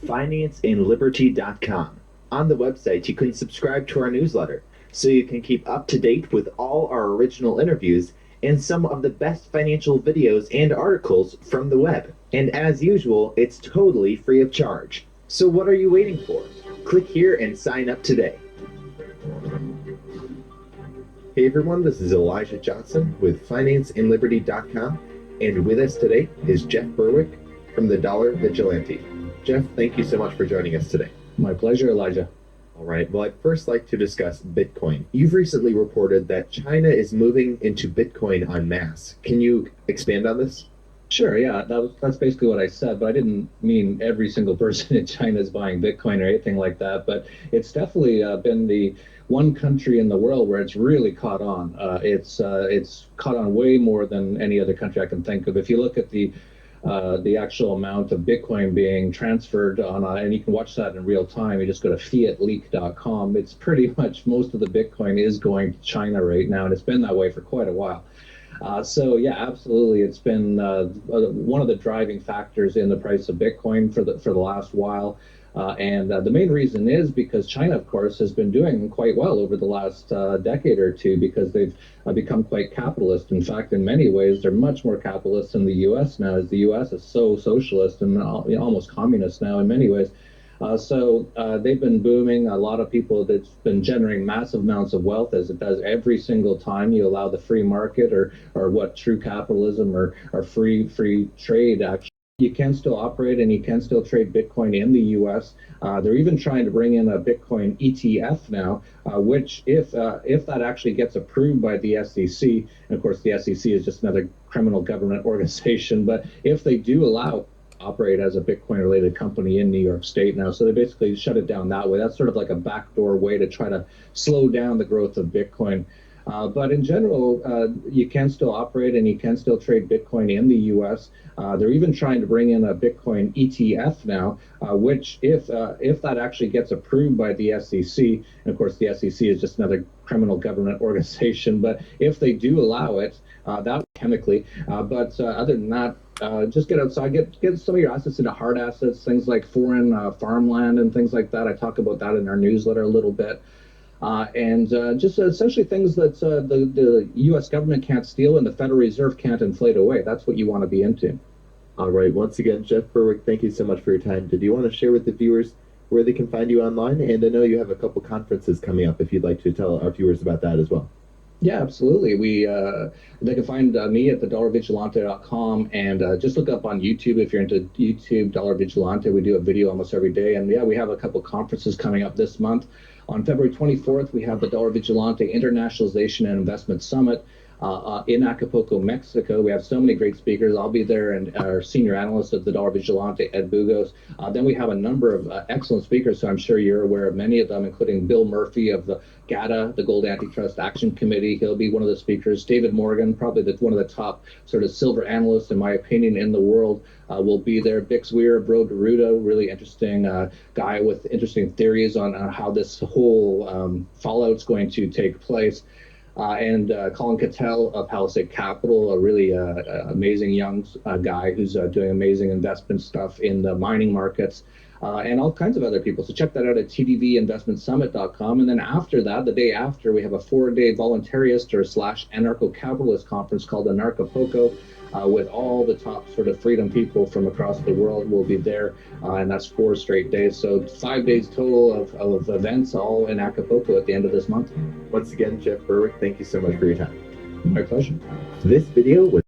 financeandliberty.com. On the website, you can subscribe to our newsletter so you can keep up to date with all our original interviews and some of the best financial videos and articles from the web. And as usual, it's totally free of charge. So what are you waiting for? Click here and sign up today. Hey everyone, this is Elijah Johnson with financeandliberty.com, and with us today is Jeff Berwick from the Dollar Vigilante. Jeff, thank you so much for joining us today. My pleasure, Elijah. All right, well, I'd first like to discuss Bitcoin. You've recently reported that China is moving into Bitcoin en masse. Can you expand on this? Sure, yeah, that's basically what I said, but I didn't mean every single person in China is buying Bitcoin or anything like that, but it's definitely been the one country in the world where it's really caught on. It's caught on way more than any other country I can think of. If you look at the actual amount of Bitcoin being transferred on, and you can watch that in real time. You just go to fiatleak.com. It's pretty much most of the Bitcoin is going to China right now, and it's been that way for quite a while. So yeah, absolutely, it's been one of the driving factors in the price of Bitcoin for the last while. And the main reason is because China, of course, has been doing quite well over the last decade or two because they've become quite capitalist. In fact, in many ways, they're much more capitalist than the U.S. now, as the U.S. is so socialist and almost communist now in many ways. So they've been booming. A lot of people that's been generating massive amounts of wealth, as it does every single time you allow the free market or what true capitalism or free trade actually. You can still operate and you can still trade Bitcoin in the U.S. They're even trying to bring in a Bitcoin ETF now, which if that actually gets approved by the SEC, and of course the SEC is just another criminal government organization, but if they do allow operate as a Bitcoin-related company in New York State now, so they basically shut it down that way. That's sort of like a backdoor way to try to slow down the growth of Bitcoin. But in general, you can still operate and you can still trade Bitcoin in the U.S. They're even trying to bring in a Bitcoin ETF now, which if that actually gets approved by the SEC, and of course the SEC is just another criminal government organization, but if they do allow it, that chemically, but other than that, just get outside, get some of your assets into hard assets, things like foreign farmland and things like that. I talk about that in our newsletter a little bit. And just essentially things that the U.S. government can't steal and the Federal Reserve can't inflate away. That's what you want to be into. All right. Once again, Jeff Berwick, thank you so much for your time. Did you want to share with the viewers where they can find you online? And I know you have a couple conferences coming up if you'd like to tell our viewers about that as well. Yeah, absolutely. They can find me at thedollarvigilante.com and just look up on YouTube if you're into YouTube, Dollar Vigilante. We do a video almost every day. And yeah, we have a couple conferences coming up this month. On February 24th, we have the Dollar Vigilante Internationalization and Investment Summit in Acapulco, Mexico. We have so many great speakers. I'll be there, and our senior analyst of the Dollar Vigilante, Ed Bugos. Then we have a number of excellent speakers, so I'm sure you're aware of many of them, including Bill Murphy of the GATA, the Gold Antitrust Action Committee. He'll be one of the speakers. David Morgan, probably one of the top sort of silver analysts, in my opinion, in the world, will be there. Bix Weir, Bro DeRudo, really interesting guy with interesting theories on how this whole fallout's going to take place. And Colin Cattell of Palisade Capital, a really amazing young guy who's doing amazing investment stuff in the mining markets, and all kinds of other people. So check that out at tdvinvestmentsummit.com. And then after that, the day after, we have a 4-day voluntarist or / anarcho-capitalist conference called Anarchapulco, with all the top sort of freedom people from across the world will be there, and that's 4 straight days. So 5 days total of events, all in Acapulco at the end of this month. Once again, Jeff Berwick, thank you so much for your time. My pleasure. This video was